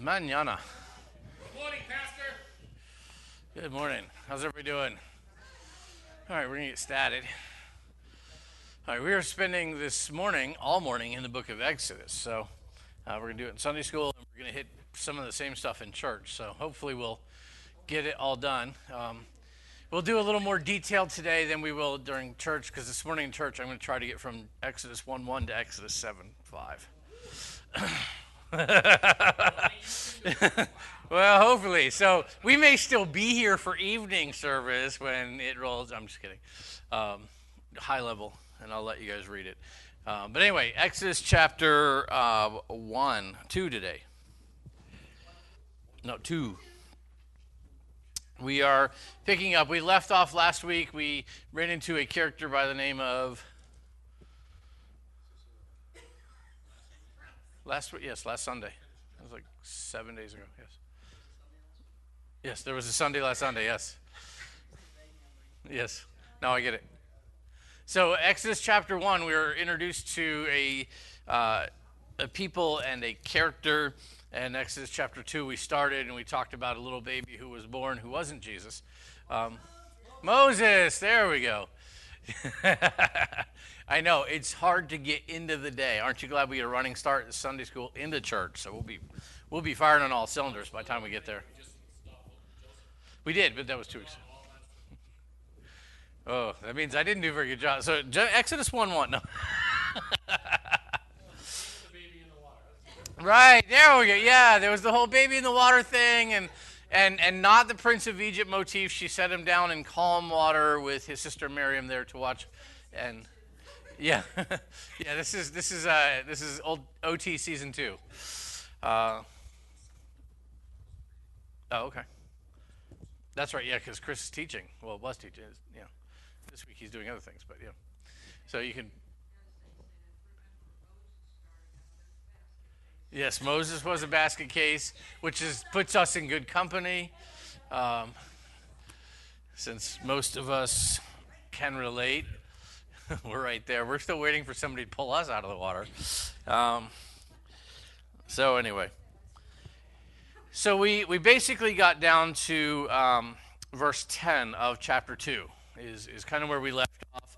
Mañana. Good morning, Pastor. Good morning. How's everybody doing? All right, we're going to get started. All right, we are spending this morning, all morning, in the book of Exodus. So we're going to do it in Sunday school, and we're going to hit some of the same stuff in church. So hopefully we'll get it all done. We'll do a little more detail today than we will during church, because this morning in church I'm going to try to get from Exodus 1:1 to Exodus 7:5. Well, hopefully. So we may still be here for evening service when it rolls. I'm just kidding. High level, and I'll let you guys read it. But anyway, Exodus chapter 2 today. No, 2. We are picking up. We left off last week. We ran into a character by the name of... Last Sunday. It was like 7 days ago, yes. Yes, there was a Sunday last Sunday, yes. Yes, now I get it. So Exodus chapter 1, we were introduced to a people and a character. And Exodus chapter 2, we started and we talked about a little baby who was born who wasn't Jesus. Moses, there we go. I know, it's hard to get into the day. Aren't you glad we get a running start at Sunday school into church? So we'll be firing on all cylinders by the time we get there. We did, but that was 2 weeks. Oh, that means I didn't do a very good job. So Exodus 1:1. No. Right, there we go. Yeah, there was the whole baby in the water thing, and not the Prince of Egypt motif. She set him down in calm water with his sister Miriam there to watch, and yeah, yeah. This is old OT season 2. Oh, okay. That's right. Yeah, because Chris is teaching. Well, was teaching. Yeah, this week he's doing other things, but yeah. So you can. Yes, Moses was a basket case, which puts us in good company, since most of us can relate. We're right there. We're still waiting for somebody to pull us out of the water. So anyway, so we basically got down to verse 10 of chapter 2 is kind of where we left off,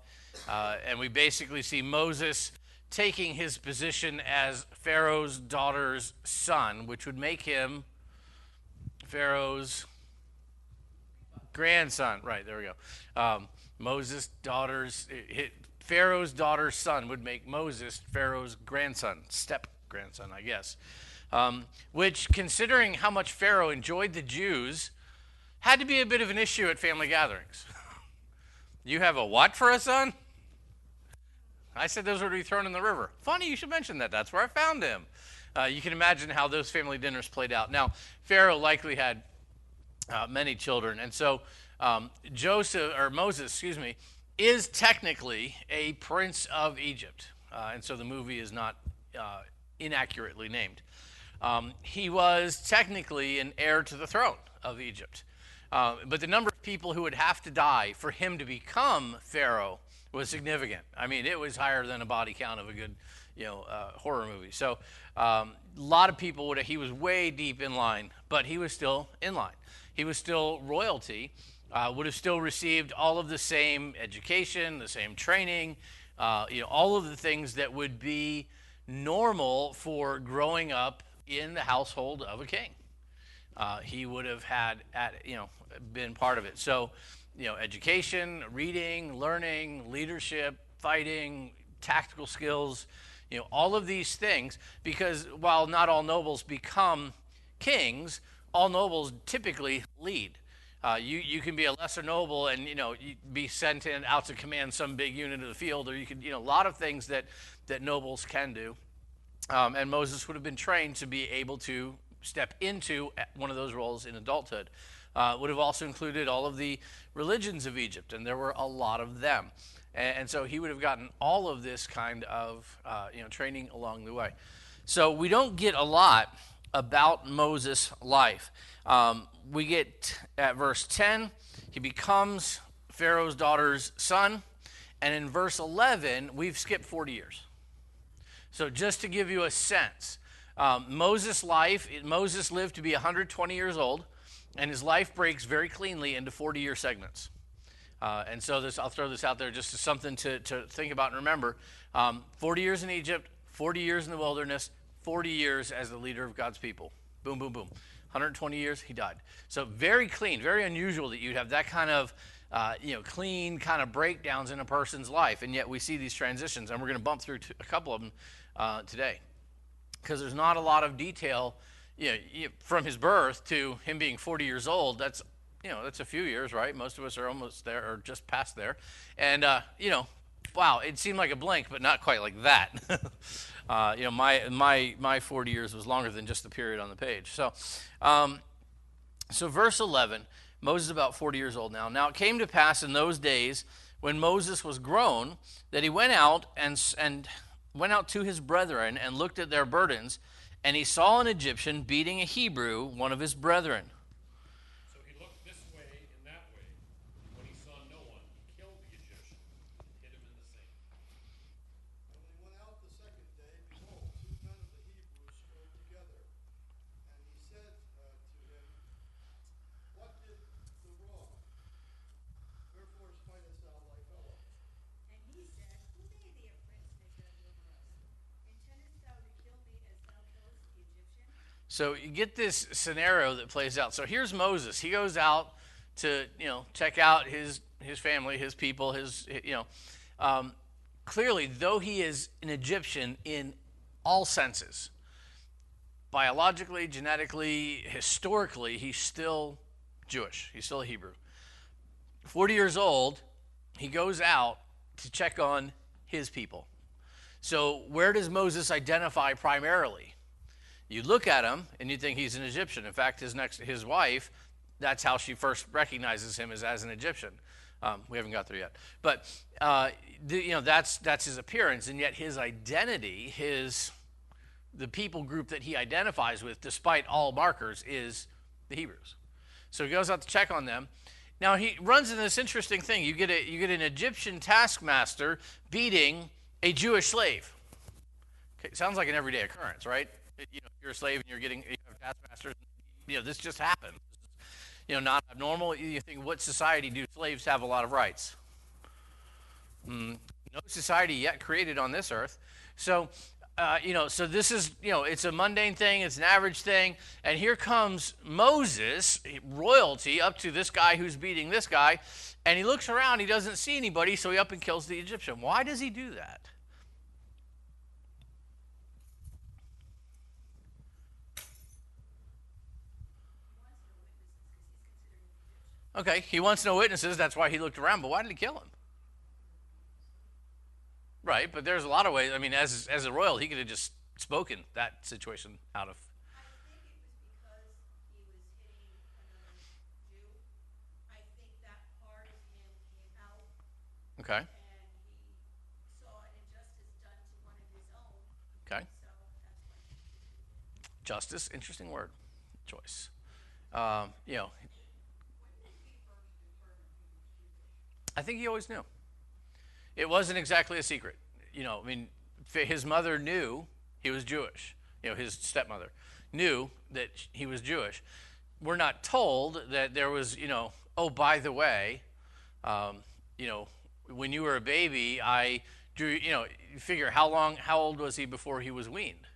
and we basically see Moses taking his position as Pharaoh's daughter's son, which would make him Pharaoh's grandson. Right, there we go. Pharaoh's daughter's son would make Moses Pharaoh's grandson, step-grandson, I guess. Which, considering how much Pharaoh enjoyed the Jews, had to be a bit of an issue at family gatherings. You have a what for a son? I said those were to be thrown in the river. Funny you should mention that. That's where I found him. You can imagine how those family dinners played out. Now, Pharaoh likely had many children, and so Moses, is technically a prince of Egypt, and so the movie is not inaccurately named. He was technically an heir to the throne of Egypt, but the number of people who would have to die for him to become Pharaoh was significant. I mean, it was higher than a body count of a good, horror movie. So a lot of people he was way deep in line, but he was still in line. He was still royalty, would have still received all of the same education, the same training, all of the things that would be normal for growing up in the household of a king. He would have been part of it. So, education, reading, learning, leadership, fighting, tactical skills, all of these things, because while not all nobles become kings, all nobles typically lead. You can be a lesser noble and, you be sent out to command some big unit of the field, or you could, a lot of things that nobles can do. And Moses would have been trained to be able to step into one of those roles in adulthood. Would have also included all of the religions of Egypt, and there were a lot of them. And so he would have gotten all of this kind of training along the way. So we don't get a lot about Moses' life. We get at verse 10, he becomes Pharaoh's daughter's son. And in verse 11, we've skipped 40 years. So just to give you a sense, Moses' Moses lived to be 120 years old, and his life breaks very cleanly into 40-year segments. And so I'll throw this out there just as something to think about and remember. 40 years in Egypt, 40 years in the wilderness, 40 years as the leader of God's people. Boom, boom, boom. 120 years, he died. So very clean, very unusual that you'd have that kind of clean kind of breakdowns in a person's life. And yet we see these transitions, and we're going to bump through a couple of them today. Because there's not a lot of detail from his birth to him being 40 years old. That's a few years, right? Most of us are almost there or just past there. And, wow, it seemed like a blink, but not quite like that. My 40 years was longer than just the period on the page. So verse 11, Moses is about 40 years old now. Now it came to pass in those days when Moses was grown that he went out and went out to his brethren and looked at their burdens, and he saw an Egyptian beating a Hebrew, one of his brethren. So he looked this way and that way. When he saw no one, he killed the Egyptian and hid him in the sand. When they went out the second day, behold, 2 men of the Hebrews strove together. And he said to him, What did the wrong? Wherefore spitest thou thy fellow? And he said, Who made thee a prince and a judge over us? Intendest thou to kill me as thou killest the Egyptian? So you get this scenario that plays out. So here's Moses. He goes out to, check out his family, his people, clearly, though he is an Egyptian in all senses, biologically, genetically, historically, he's still Jewish. He's still a Hebrew. 40 years old, he goes out to check on his people. So where does Moses identify primarily? You look at him and you think he's an Egyptian. In fact, his wife, that's how she first recognizes him as an Egyptian. We haven't got there yet, but that's his appearance, and yet his identity, the people group that he identifies with, despite all markers, is the Hebrews. So he goes out to check on them. Now he runs into this interesting thing. You get an Egyptian taskmaster beating a Jewish slave. Okay, sounds like an everyday occurrence, right? You're a slave and you have taskmasters. This just happens. Not abnormal. You think, what society do slaves have a lot of rights? No society yet created on this earth. So, so this is, it's a mundane thing. It's an average thing. And here comes Moses, royalty, up to this guy who's beating this guy. And he looks around. He doesn't see anybody, so he up and kills the Egyptian. Why does he do that? Okay, he wants no witnesses. That's why he looked around. But why did he kill him? Right, but there's a lot of ways. I mean, as a royal, he could have just spoken that situation out of. I think it was because he was hitting another Jew. I think that part of him came out. Okay. And he saw an injustice done to one of his own. Okay. So that's why. Justice, interesting word choice. I think he always knew. It wasn't exactly a secret. His mother knew he was Jewish. His stepmother knew that he was Jewish. We're not told that there was, oh, by the way, when you were a baby, I drew, you figure how old was he before he was weaned?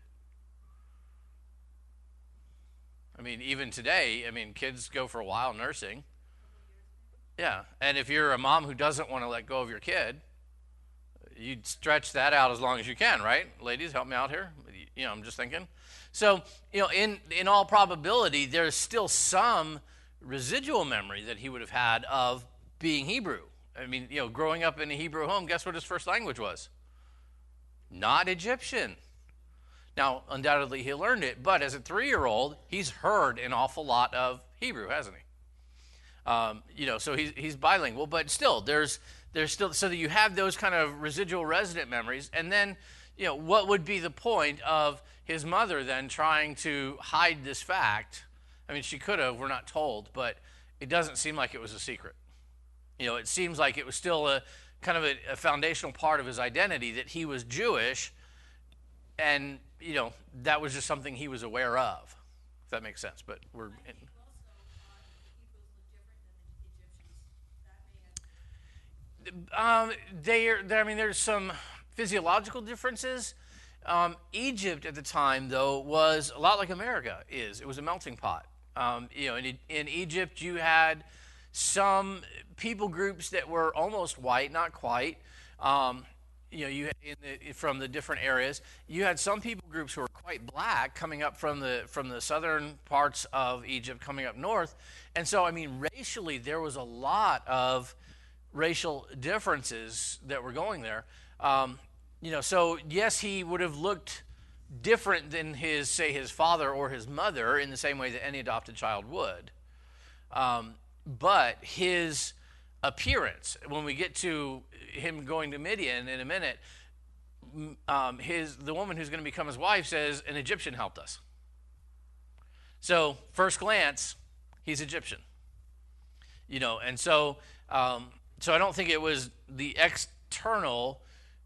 Even today, kids go for a while nursing. Yeah, and if you're a mom who doesn't want to let go of your kid, you'd stretch that out as long as you can, right? Ladies, help me out here. I'm just thinking. So, in all probability, there's still some residual memory that he would have had of being Hebrew. Growing up in a Hebrew home, guess what his first language was? Not Egyptian. Now, undoubtedly, he learned it, but as a 3-year-old, he's heard an awful lot of Hebrew, hasn't he? So he's bilingual, but still, there's still, so that you have those kind of residual resident memories. And then, what would be the point of his mother then trying to hide this fact? She could have, we're not told, but it doesn't seem like it was a secret. It seems like it was still a kind of a foundational part of his identity that he was Jewish, and that was just something he was aware of, if that makes sense. But we're I think also, Hebrews look different than the Egyptians. That may have. I mean, there's some physiological differences. Egypt at the time, though, was a lot like America is. It was a melting pot. In Egypt, you had some people groups that were almost white, not quite. From the different areas, you had some people groups who were quite black coming up from the southern parts of Egypt, coming up north, and so I mean, racially, there was a lot of racial differences that were going there. So yes, he would have looked different than his father or his mother in the same way that any adopted child would. But his appearance, when we get to him going to Midian in a minute, the woman who's going to become his wife says, an Egyptian helped us. So first glance, he's Egyptian. And so I don't think it was the external,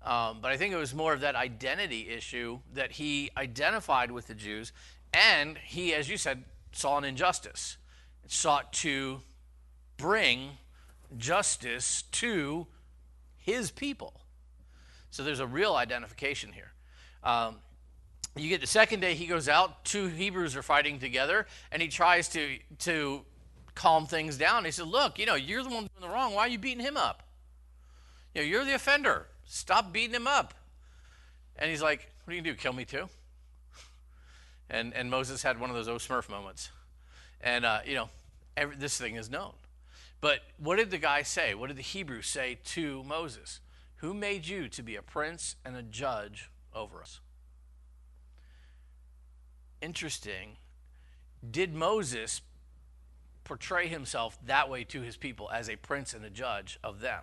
but I think it was more of that identity issue that he identified with the Jews, and he, as you said, saw an injustice, sought to bring justice to his people. So there's a real identification here. You get the second day he goes out, two Hebrews are fighting together, and he tries to calm things down. He said, look, you're the one doing the wrong. Why are you beating him up? You're the offender. Stop beating him up. And he's like, what are you going to do, kill me too? And Moses had one of those Smurf moments. And, this thing is known. But what did the guy say? What did the Hebrews say to Moses? Who made you to be a prince and a judge over us? Interesting. Did Moses portray himself that way to his people as a prince and a judge of them?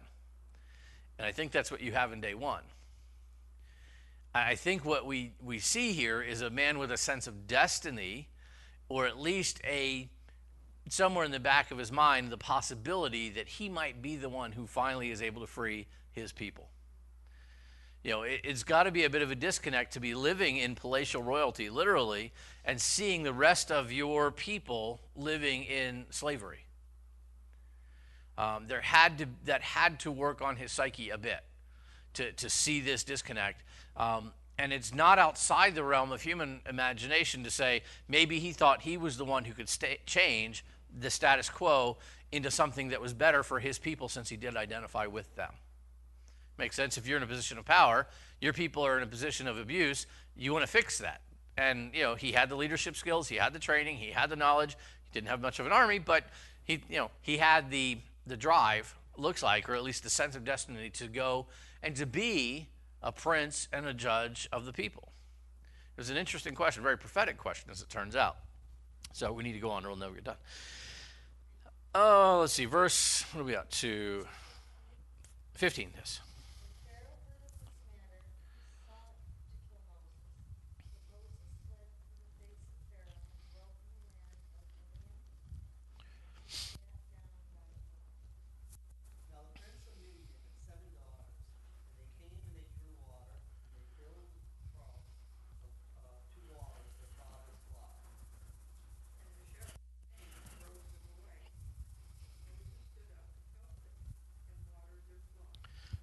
And I think that's what you have in day one. I think what we see here is a man with a sense of destiny, or at least somewhere in the back of his mind, the possibility that he might be the one who finally is able to free his people. It's got to be a bit of a disconnect to be living in palatial royalty, literally, and seeing the rest of your people living in slavery. That had to work on his psyche a bit to see this disconnect. And it's not outside the realm of human imagination to say maybe he thought he was the one who could change the status quo into something that was better for his people, since he did identify with them. Makes sense. If you're in a position of power, your people are in a position of abuse, you want to fix that. And, he had the leadership skills, he had the training, he had the knowledge. He didn't have much of an army, but he had the drive, looks like, or at least the sense of destiny to go and to be a prince and a judge of the people. It was an interesting question, very prophetic question, as it turns out. So we need to go on, or we'll never get done. Oh, let's see, verse, what are we at to? 15, yes.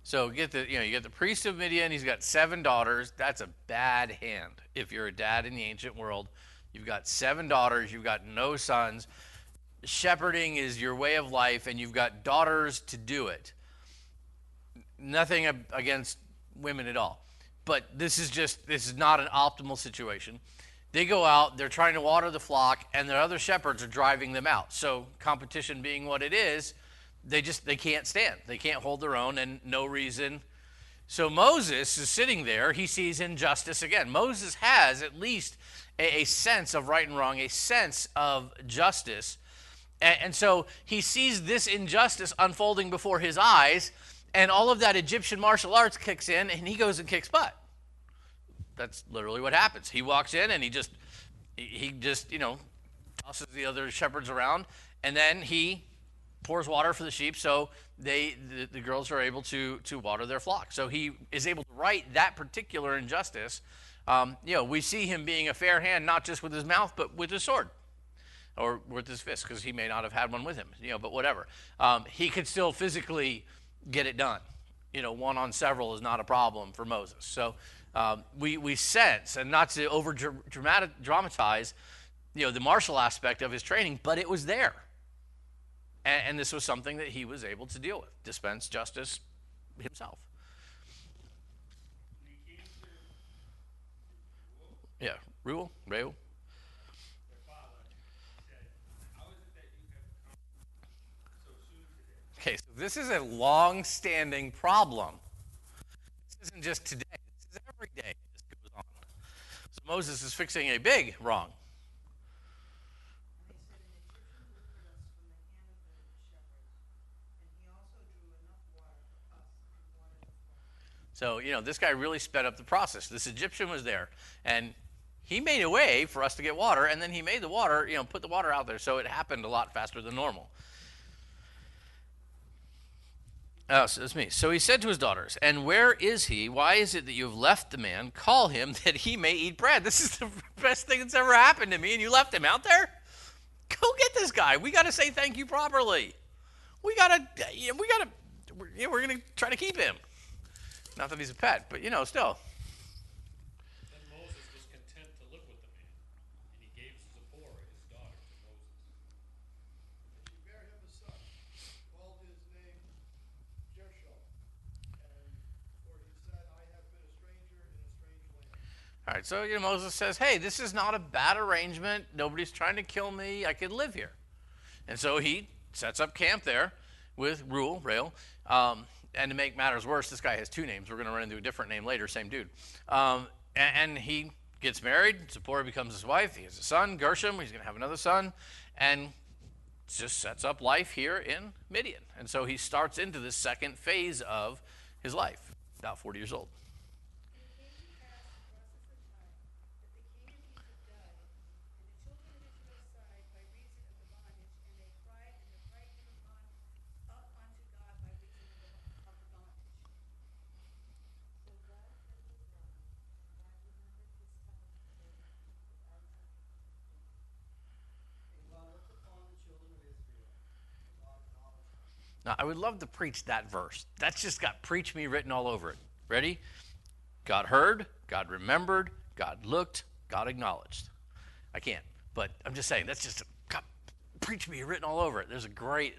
So you get the priest of Midian. He's got 7 daughters. That's a bad hand. If you're a dad in the ancient world, you've got 7 daughters. You've got no sons. Shepherding is your way of life, and you've got daughters to do it. Nothing against women at all, but this is not an optimal situation. They go out. They're trying to water the flock, and their other shepherds are driving them out. So competition being what it is, they can't stand. They can't hold their own, and no reason. So Moses is sitting there. He sees injustice again. Moses has at least a sense of right and wrong, a sense of justice. And so he sees this injustice unfolding before his eyes, and all of that Egyptian martial arts kicks in, and he goes and kicks butt. That's literally what happens. He walks in, and he just tosses the other shepherds around, and then he pours water for the sheep, so the girls are able to water their flock. So he is able to right that particular injustice We see him being a fair hand, not just with his mouth, but with his sword or with his fist, because he may not have had one with him, but whatever. He could still physically get it done. One on several is not a problem for Moses. So we sense, and not to over dramatize, the martial aspect of his training, but it was there. And this was something that he was able to deal with, dispense justice himself. Yeah, Reuel. Okay, so this is a long-standing problem. This isn't just today. This is every day this goes on. So Moses is fixing a big wrong. They said, an Egyptian delivered us from the hand of the shepherds, and he also drew enough water for us and watered the flock. So, this guy really sped up the process. This Egyptian was there, and he made a way for us to get water, and then he made the water, put the water out there, so it happened a lot faster than normal. Oh, so that's me. So he said to his daughters, and where is he? Why is it that you have left the man? Call him that he may eat bread. This is the best thing that's ever happened to me, and you left him out there? Go get this guy. We got to say thank you properly. We're going to try to keep him. Not that he's a pet, but, still. Then Moses was content to live with the man, and he gave Zipporah, his daughter, to Moses. And she bare him a son, called his name Gershom, for he said, I have been a stranger in a strange land. All right, so Moses says, hey, this is not a bad arrangement. Nobody's trying to kill me. I could live here. And so he sets up camp there with Reuel. And to make matters worse, this guy has two names. We're going to run into a different name later, same dude. And he gets married. Zipporah becomes his wife. He has a son, Gershom. He's going to have another son. And just sets up life here in Midian. And so he starts into this second phase of his life, about 40 years old. And it came to pass in process of time that the king of Egypt died, and the children of Israel sighed by reason of the bondage, and they cried, and the cry came up unto God by reason of the bondage. So God heard the cry, and God remembered his covenant with Isaac and Jacob. And God looked upon the children of Israel, and God acknowledged them. Now, I would love to preach that verse. That's just got preach me written all over it. Ready? God heard, God remembered, God looked, God acknowledged. I can't, but I'm just saying, that's just got preach me written all over it. There's a great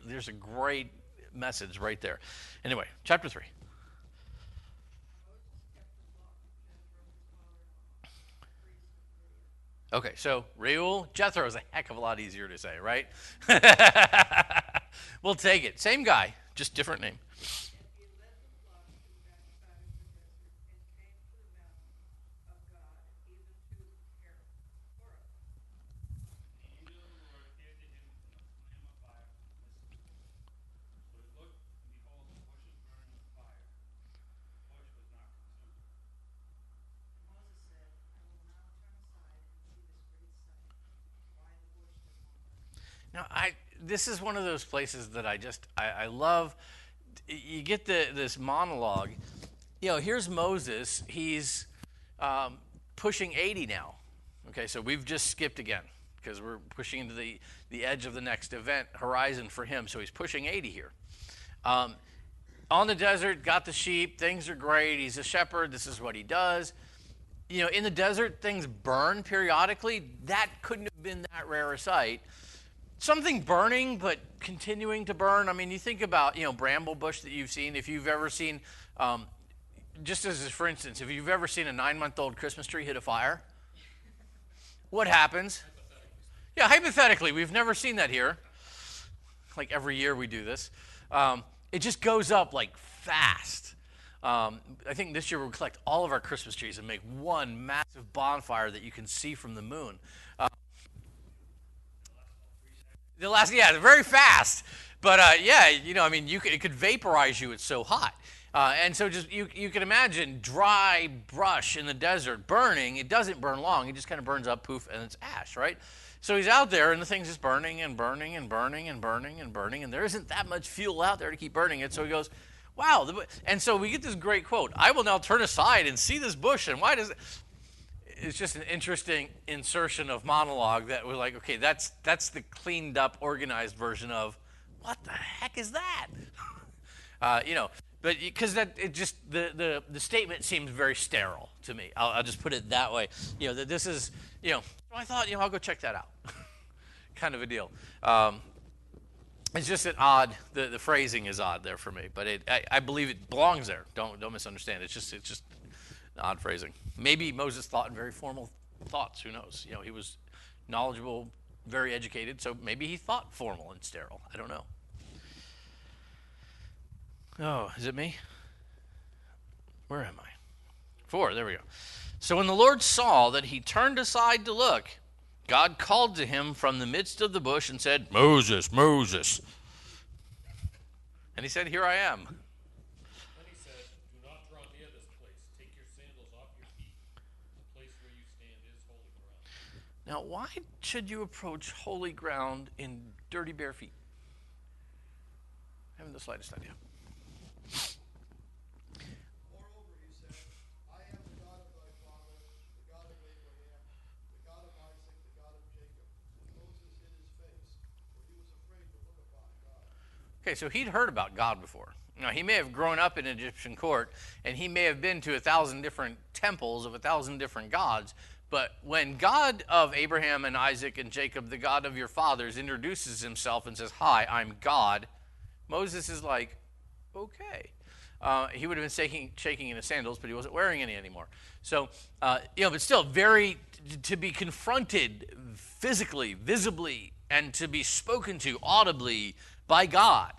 message right there. Anyway, chapter 3. Okay, so Reuel, Jethro is a heck of a lot easier to say, right? We'll take it. Same guy, just different name. And he led the flock to the backside of the desert, and came to the mountain of God, even to Horeb. The angel of the Lord appeared to him in a flame of fire from the midst of the bush. So he looked, and behold, the bush was burning with fire. The bush was not consumed. And Moses said, I will now turn aside and see this great sight, why the bush does not burn. Now, this is one of those places that I love. You get this monologue. Here's Moses. He's pushing 80 now. Okay, so we've just skipped again because we're pushing into the edge of the next event horizon for him. So he's pushing 80 here. On the desert, got the sheep. Things are great. He's a shepherd. This is what he does. In the desert, things burn periodically. That couldn't have been that rare a sight. Something burning, but continuing to burn. I mean, you think about, bramble bush that you've seen. If you've ever seen, just as for instance, if you've ever seen a 9-month-old Christmas tree hit a fire, what happens? Yeah, hypothetically, we've never seen that here. Like every year we do this. It just goes up like fast. I think this year we'll collect all of our Christmas trees and make one massive bonfire that you can see from the moon. Very fast. But it could vaporize you. It's so hot. And so just you can imagine dry brush in the desert burning. It doesn't burn long. It just kind of burns up, poof, and it's ash, right? So he's out there, and the thing's just burning and burning and burning and burning and burning, and there isn't that much fuel out there to keep burning it. So he goes, wow. And so we get this great quote, I will now turn aside and see this bush. And why does it? it's just an interesting insertion of monologue that we're like, okay, that's the cleaned up, organized version of what the heck is that? But because that it just the statement seems very sterile to me. I'll just put it that way. That this is I thought I'll go check that out, kind of a deal. It's just an odd. The phrasing is odd there for me, but I believe it belongs there. Don't misunderstand. It's just an odd phrasing. Maybe Moses thought in very formal thoughts. Who knows? He was knowledgeable, very educated, so maybe he thought formal and sterile. I don't know. Oh, is it me? Where am I? 4, there we go. So when the Lord saw that he turned aside to look, God called to him from the midst of the bush and said, Moses, Moses. And he said, Here I am. Then he said, Do not draw near this place. Take your sandals off your feet. The place where you stand is holy ground. Now, why should you approach holy ground in dirty bare feet? I haven't the slightest idea. Moreover, he said, I am the God of thy father, the God of Abraham, the God of Isaac, the God of Jacob. And Moses hid his face, for he was afraid to look upon God. Okay, so he'd heard about God before. Now, he may have grown up in an Egyptian court, and he may have been to 1,000 different temples of 1,000 different gods, but when God of Abraham and Isaac and Jacob, the God of your fathers, introduces himself and says, Hi, I'm God, Moses is like, okay. He would have been shaking in his sandals, but he wasn't wearing any anymore. So, but still, to be confronted physically, visibly, and to be spoken to audibly by God.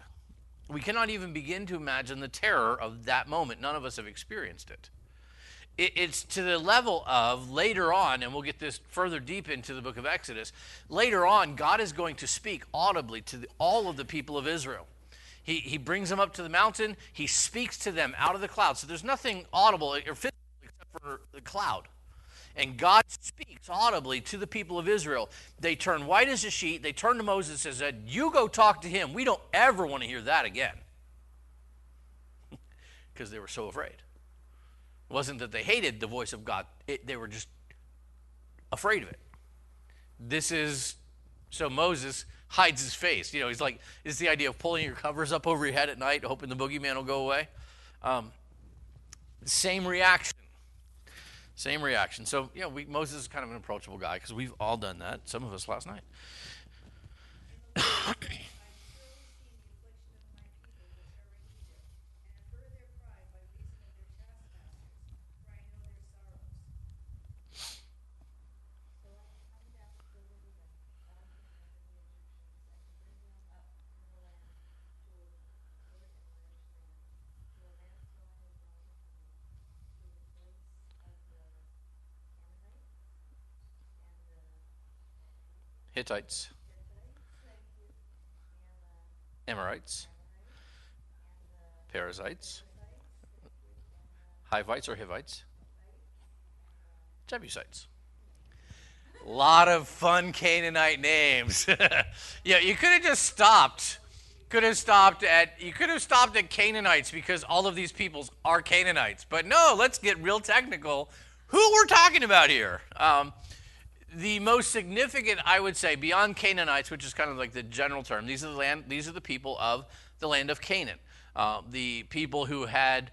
We cannot even begin to imagine the terror of that moment. None of us have experienced it. It's to the level of later on, and we'll get this further deep into the book of Exodus, later on, God is going to speak audibly to all of the people of Israel. He brings them up to the mountain. He speaks to them out of the cloud. So there's nothing audible or physical except for the cloud. And God speaks audibly to the people of Israel. They turn white as a sheet. They turn to Moses and said, You go talk to him. We don't ever want to hear that again. Because they were so afraid. It wasn't that they hated the voice of God. They were just afraid of it. So Moses hides his face. He's like, it's the idea of pulling your covers up over your head at night, hoping the boogeyman will go away. Same reaction. So, Moses is kind of an approachable guy because we've all done that, some of us last night. Hittites, Amorites, Perizzites, Hivites or Hivites, Jebusites. A lot of fun Canaanite names. You could have just stopped. You could have stopped at Canaanites because all of these peoples are Canaanites. But no, let's get real technical. Who we're talking about here? The most significant, I would say, beyond Canaanites, which is kind of like the general term, these are the people of the land of Canaan. The people who had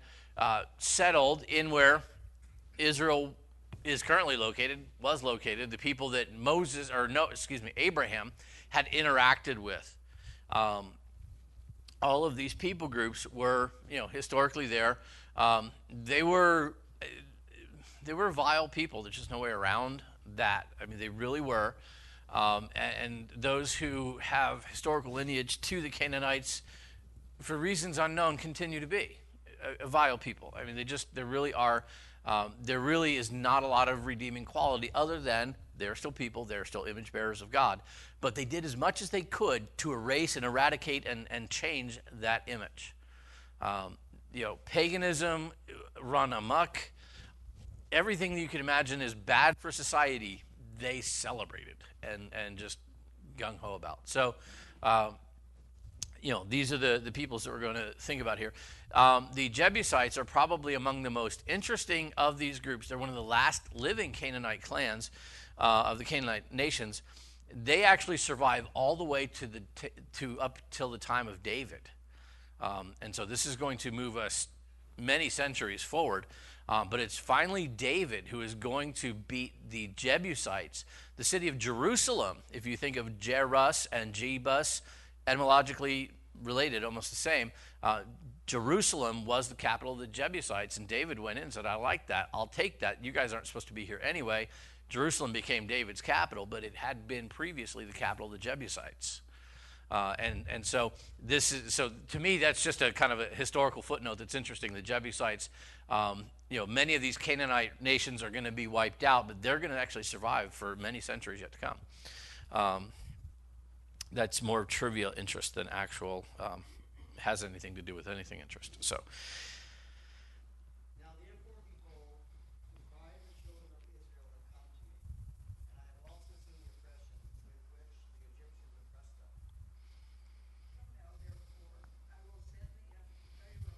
settled in where Israel is currently was located, the people that Abraham had interacted with. All of these people groups were, historically there. They were vile people. There's just no way around that. I mean, they really were. And those who have historical lineage to the Canaanites, for reasons unknown, continue to be a vile people. I mean, there really are. There really is not a lot of redeeming quality other than they're still people, they're still image bearers of God. But they did as much as they could to erase and eradicate and change that image. Paganism run amok. Everything that you can imagine is bad for society, they celebrated and just gung-ho about. So, these are the peoples that we're going to think about here. The Jebusites are probably among the most interesting of these groups. They're one of the last living Canaanite clans of the Canaanite nations. They actually survive all the way to up till the time of David. And so this is going to move us many centuries forward. But it's finally David who is going to beat the Jebusites. The city of Jerusalem, if you think of Jerus and Jebus, etymologically related, almost the same. Jerusalem was the capital of the Jebusites, and David went in and said, I like that. I'll take that. You guys aren't supposed to be here anyway. Jerusalem became David's capital, but it had been previously the capital of the Jebusites. And so to me, that's just a kind of a historical footnote that's interesting. The Jebusites, many of these Canaanite nations are going to be wiped out, but they're going to actually survive for many centuries yet to come. That's more trivial interest than actual has anything to do with anything interest. So. Now therefore, behold, the cry of the children of Israel have come to me, and I have also seen the oppression with which the Egyptians oppressed them. Come now, therefore, I will send thee unto Pharaoh,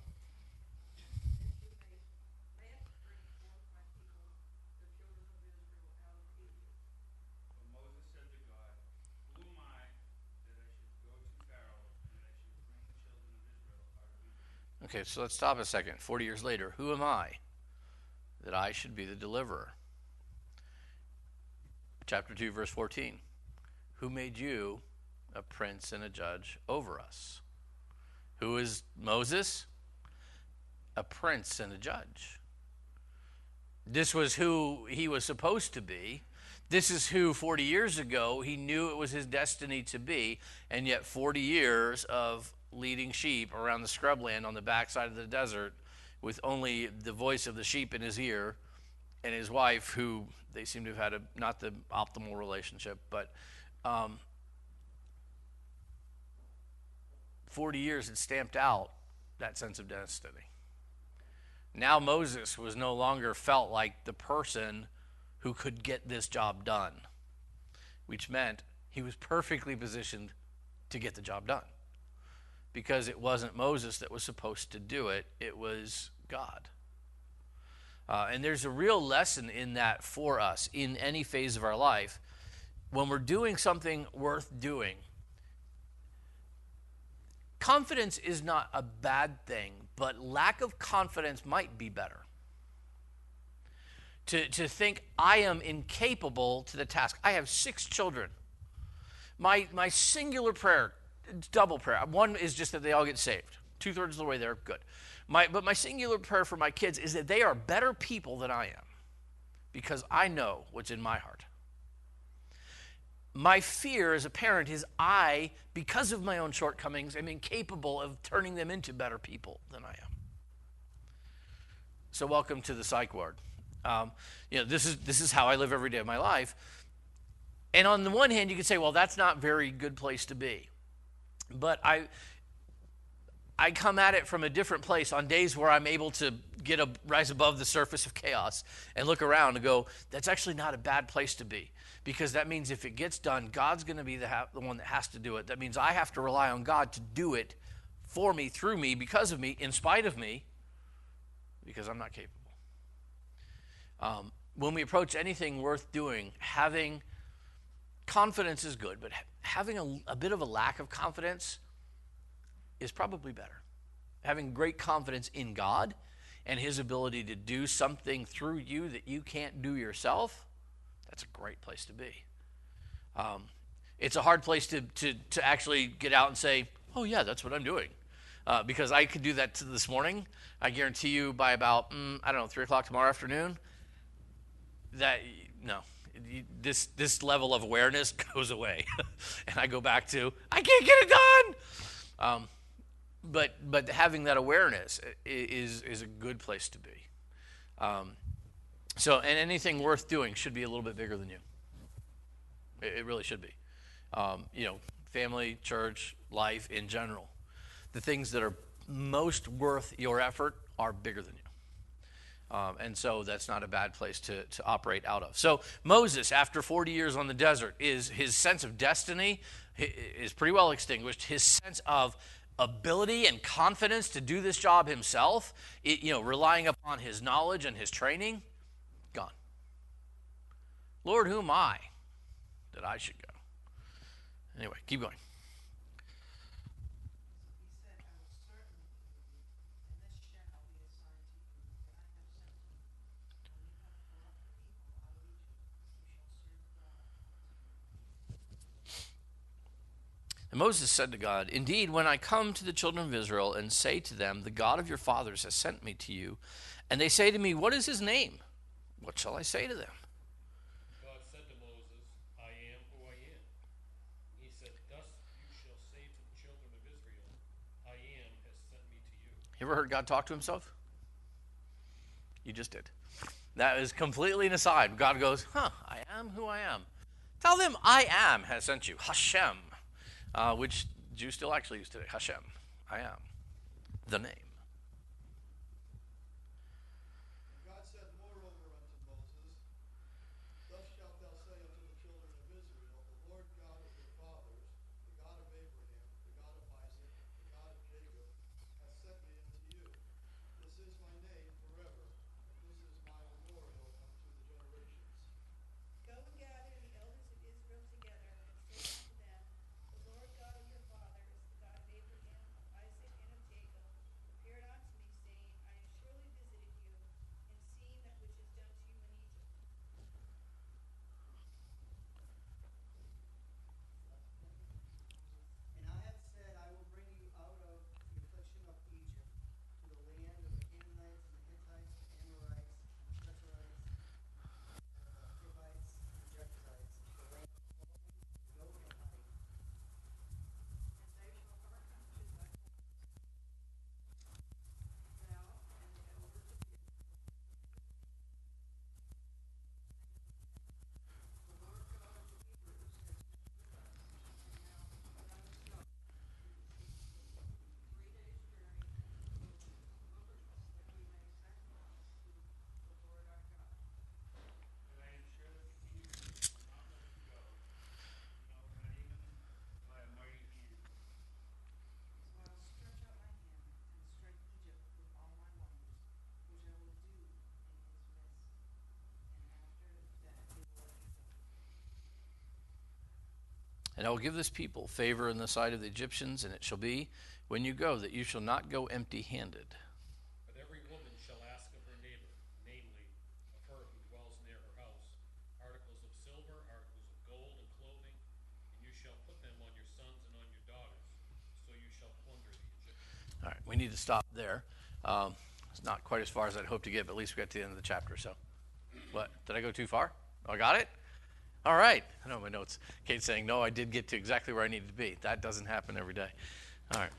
that you may bring forth my people, the children of Israel, out of Egypt. But Moses said to God, Who am I that I should go to Pharaoh, and that I should bring the children of Israel out of Egypt? Okay, so let's stop a second. 40 years later, who am I that I should be the deliverer? Chapter 2, verse 14. Who made you a prince and a judge over us? Who is Moses? A prince and a judge. This was who he was supposed to be. This is who 40 years ago he knew it was his destiny to be, and yet 40 years of leading sheep around the scrubland on the backside of the desert with only the voice of the sheep in his ear and his wife, who they seem to have had not the optimal relationship, but 40 years had stamped out that sense of destiny. Now Moses was no longer felt like the person who could get this job done, which meant he was perfectly positioned to get the job done. Because it wasn't Moses that was supposed to do it, it was God. And there's a real lesson in that for us in any phase of our life. When we're doing something worth doing, confidence is not a bad thing, but lack of confidence might be better. To think I am incapable to the task. I have 6 children. My singular prayer, double prayer. One is just that they all get saved. 2/3 of the way there, good. But my singular prayer for my kids is that they are better people than I am, because I know what's in my heart. My fear as a parent is I, because of my own shortcomings, am incapable of turning them into better people than I am. So welcome to the psych ward. This is how I live every day of my life. And on the one hand, you could say, well, that's not a very good place to be. But I come at it from a different place on days where I'm able to rise above the surface of chaos and look around and go, that's actually not a bad place to be. Because that means if it gets done, God's going to be the one that has to do it. That means I have to rely on God to do it for me, through me, because of me, in spite of me, because I'm not capable. When we approach anything worth doing, having confidence is good, but having a bit of a lack of confidence is probably better. Having great confidence in God and his ability to do something through you that you can't do yourself, that's a great place to be. It's a hard place to actually get out and say, oh yeah, that's what I'm doing. Because I could do that this morning. I guarantee you by about, 3 o'clock tomorrow afternoon, this level of awareness goes away. And I go back to, I can't get it done. But having that awareness is a good place to be. And anything worth doing should be a little bit bigger than you. It really should be. Family, church, life in general. The things that are most worth your effort are bigger than you. And so that's not a bad place to operate out of. So Moses, after 40 years on the desert, his sense of destiny is pretty well extinguished. His sense of ability and confidence to do this job himself, relying upon his knowledge and his training, gone. Lord, who am I that I should go? Anyway, keep going. He said, I will certainly heal you, and this shall be a sign to you that I have sent you. When you have brought the people out of Egypt, you shall serve God unto me. And Moses said to God, indeed, when I come to the children of Israel and say to them, the God of your fathers has sent me to you, and they say to me, what is his name? What shall I say to them? God said to Moses, I am who I am. He said, thus you shall say to the children of Israel, I am has sent me to you. You ever heard God talk to himself? You just did. That is completely an aside. God goes, I am who I am. Tell them I am has sent you. Hashem, which Jews still actually use today. Hashem, I am, the name. God said moreover unto Moses, thus shalt thou say unto the children of Israel, the Lord God of your fathers, the God of Abraham, the God of Isaac, the God of Jacob, hath sent me unto you. This is my name forever, and this is my memorial unto the generations. Go and gather the elders of Israel together, and say unto them, the Lord God of your fathers, the God of Abraham, of Isaac, and of Jacob, appeared unto me, saying, I have surely visited you, and seen that which is done to you in Egypt. And I have said, I will bring you out of the affliction of Egypt to the land of the Canaanites and the Hittites, the Amorites, and the Perizzites, the Hivites, and the Jebusites, the land of milk and honey. And they shall hearken to thy voice. Thou and the elders of Israel. The Lord God of the Hebrews has been with us, and now let us go. It is 3 days' journey into the wilderness, that we may sacrifice to the Lord our God. But I am sure that the king of Egypt will not let you go, no, not even by a mighty hand. So I will stretch out my hand and strike Egypt with all my wonders, which I will do in his midst, and after that he will let you go. And I will give this people favor in the sight of the Egyptians, and it shall be, when you go, that you shall not go empty-handed. But every woman shall ask of her neighbor, namely, of her who dwells near her house, articles of silver, articles of gold, and clothing, and you shall put them on your sons and on your daughters, so you shall plunder the Egyptians. All right, we need to stop there. It's not quite as far as I'd hoped to get, but at least we got to the end of the chapter. So, what? Did I go too far? Oh, I got it? All right. I know my notes. Kate's saying, no, I did get to exactly where I needed to be. That doesn't happen every day. All right.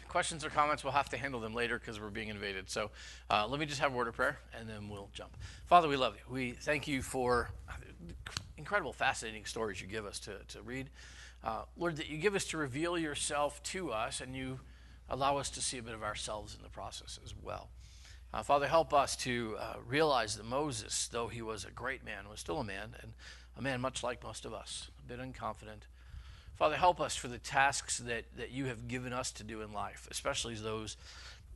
Questions or comments, we'll have to handle them later because we're being invaded. So let me just have a word of prayer, and then we'll jump. Father, we love you. We thank you for incredible, fascinating stories you give us to read. Lord, that you give us to reveal yourself to us, and you allow us to see a bit of ourselves in the process as well. Father, help us to realize that Moses, though he was a great man, was still a man, and a man much like most of us, a bit unconfident. Father, help us for the tasks that you have given us to do in life, especially those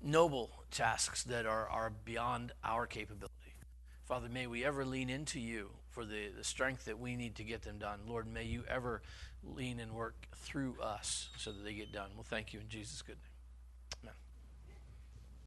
noble tasks that are beyond our capability. Father, may we ever lean into you for the strength that we need to get them done. Lord, may you ever lean and work through us so that they get done. We'll thank you in Jesus' good name.